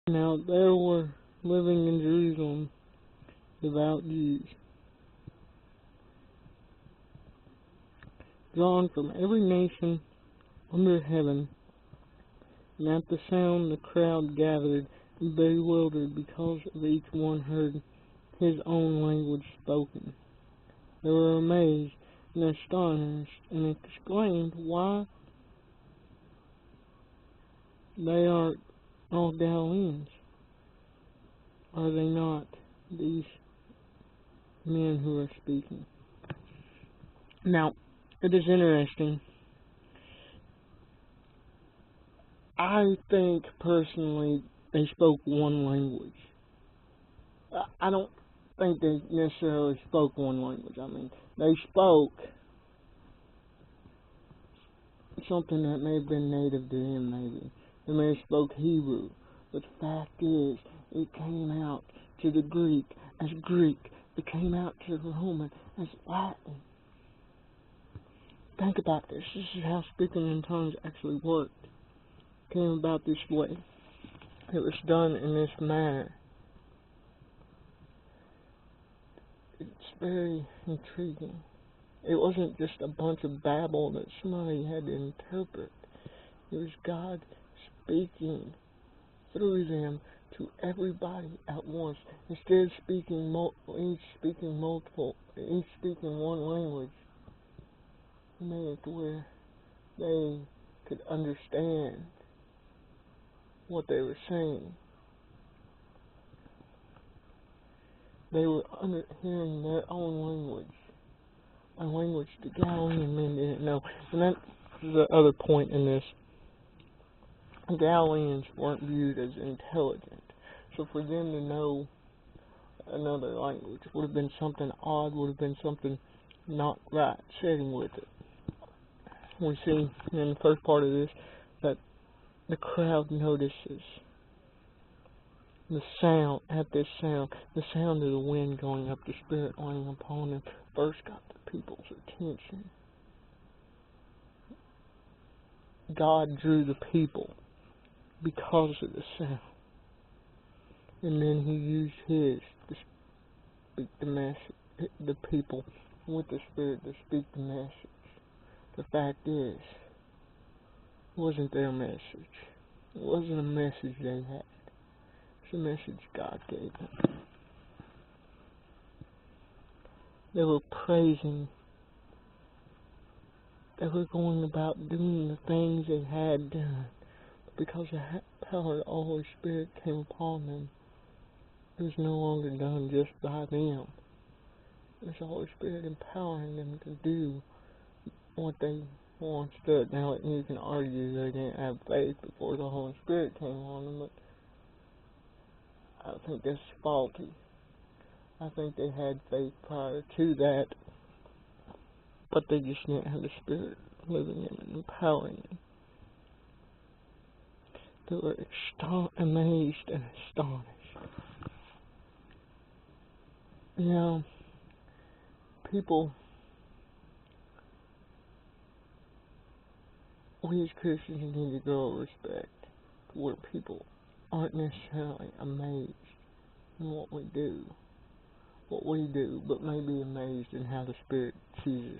Now there were living in Jerusalem devout Jews, drawn from every nation under heaven, and at the sound the crowd gathered, bewildered, because of each one heard his own language spoken. They were amazed and astonished, and exclaimed, "Why, they are all Galileans. Are they not these men who are speaking?" Now, it is interesting. I think personally they spoke one language. I don't think they necessarily spoke one language. I mean, they spoke something that may have been native to them, maybe. They may have spoke Hebrew. But the fact is, it came out to the Greek as Greek. It came out to the Roman as Latin. Think about this. This is how speaking in tongues actually worked. It came about this way. It was done in this manner. It's very intriguing. It wasn't just a bunch of babble that somebody had to interpret. It was God speaking through them to everybody at once. Instead of speaking each speaking one language, He made it to where they could understand what they were saying. They were hearing their own language, a language the Galilean men didn't know. And that's the other point in this. Galileans weren't viewed as intelligent, so for them to know another language would have been something odd, would have been something not right setting with it. We see in the first part of this that the crowd notices the sound, the sound of the wind going up, the Spirit laying upon them, first got the people's attention. God drew the people because of the sound. And then He used His to speak the message, the people with the Spirit to speak the message. The fact is, it wasn't their message. It wasn't a message they had. It's a message God gave them. They were praising. They were going about doing the things they had done. Because the power of the Holy Spirit came upon them, it was no longer done just by them. It was the Holy Spirit empowering them to do what they once did. Now, you can argue they didn't have faith before the Holy Spirit came on them, but I think that's faulty. I think they had faith prior to that, but they just didn't have the Spirit living in them and empowering them. They were amazed and astonished. Now, people, we as Christians need to grow respect where people aren't necessarily amazed in what we do, but may be amazed in how the Spirit chooses